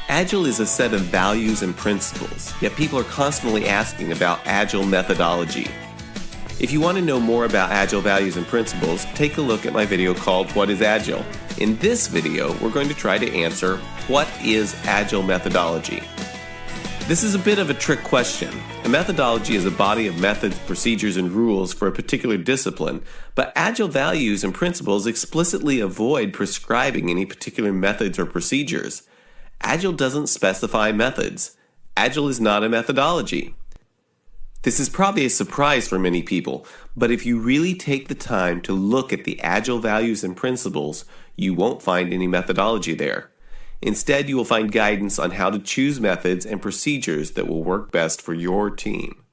Agile is a set of values and principles, yet people are constantly asking about Agile methodology. If you want to know more about Agile values and principles, take a look at my video called What is Agile? In this video, we're going to try to answer, what is Agile methodology? This is a bit of a trick question. A methodology is a body of methods, procedures, and rules for a particular discipline, but Agile values and principles explicitly avoid prescribing any particular methods or procedures. Agile doesn't specify methods. Agile is not a methodology. This is probably a surprise for many people, but if you really take the time to look at the Agile values and principles, you won't find any methodology there. Instead, you will find guidance on how to choose methods and procedures that will work best for your team.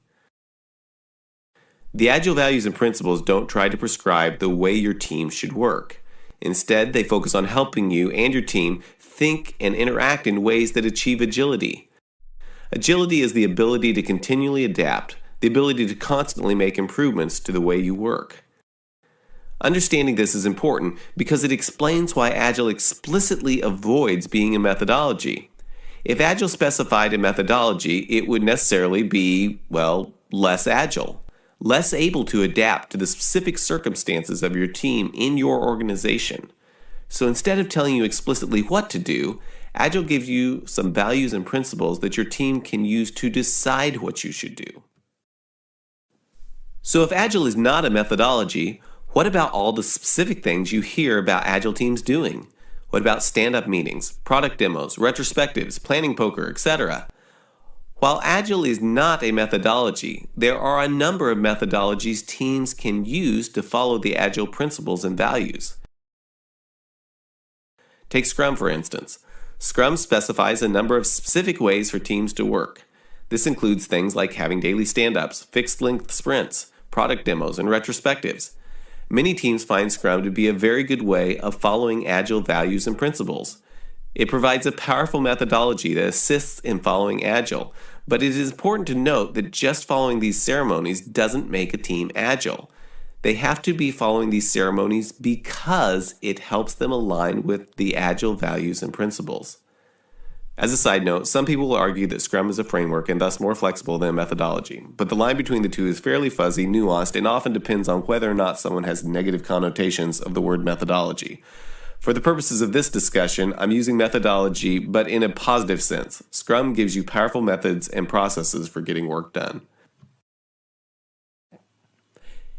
The Agile values and principles don't try to prescribe the way your team should work. Instead, they focus on helping you and your team think and interact in ways that achieve agility. Agility is the ability to continually adapt, the ability to constantly make improvements to the way you work. Understanding this is important because it explains why Agile explicitly avoids being a methodology. If Agile specified a methodology, it would necessarily be, less agile, less able to adapt to the specific circumstances of your team in your organization. So instead of telling you explicitly what to do, Agile gives you some values and principles that your team can use to decide what you should do. So if Agile is not a methodology, what about all the specific things you hear about Agile teams doing? What about stand-up meetings, product demos, retrospectives, planning poker, etc.? While Agile is not a methodology, there are a number of methodologies teams can use to follow the Agile principles and values. Take Scrum, for instance. Scrum specifies a number of specific ways for teams to work. This includes things like having daily stand-ups, fixed-length sprints, product demos, and retrospectives. Many teams find Scrum to be a very good way of following Agile values and principles. It provides a powerful methodology that assists in following Agile, but it is important to note that just following these ceremonies doesn't make a team Agile. They have to be following these ceremonies because it helps them align with the Agile values and principles. As a side note, some people will argue that Scrum is a framework and thus more flexible than a methodology, but the line between the two is fairly fuzzy, nuanced, and often depends on whether or not someone has negative connotations of the word methodology. For the purposes of this discussion, I'm using methodology, but in a positive sense. Scrum gives you powerful methods and processes for getting work done.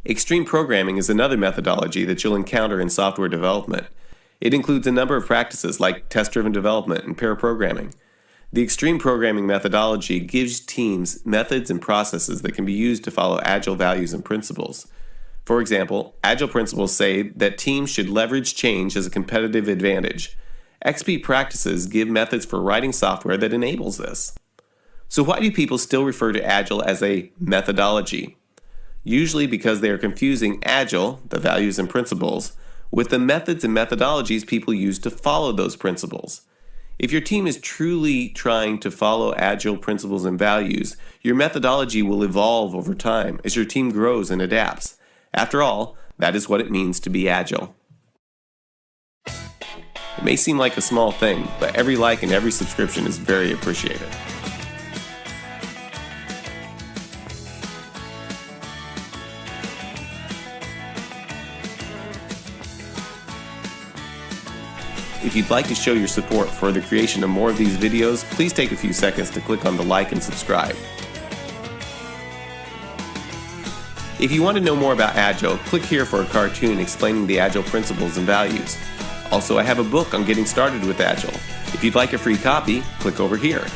Extreme programming is another methodology that you'll encounter in software development. It includes a number of practices like test-driven development and pair programming. The extreme programming methodology gives teams methods and processes that can be used to follow Agile values and principles. For example, Agile principles say that teams should leverage change as a competitive advantage. XP practices give methods for writing software that enables this. So why do people still refer to Agile as a methodology? Usually because they are confusing Agile, the values and principles, with the methods and methodologies people use to follow those principles. If your team is truly trying to follow Agile principles and values, your methodology will evolve over time as your team grows and adapts. After all, that is what it means to be Agile. It may seem like a small thing, but every like and every subscription is very appreciated. If you'd like to show your support for the creation of more of these videos, please take a few seconds to click on the like and subscribe. If you want to know more about Agile, click here for a cartoon explaining the Agile principles and values. Also, I have a book on getting started with Agile. If you'd like a free copy, click over here.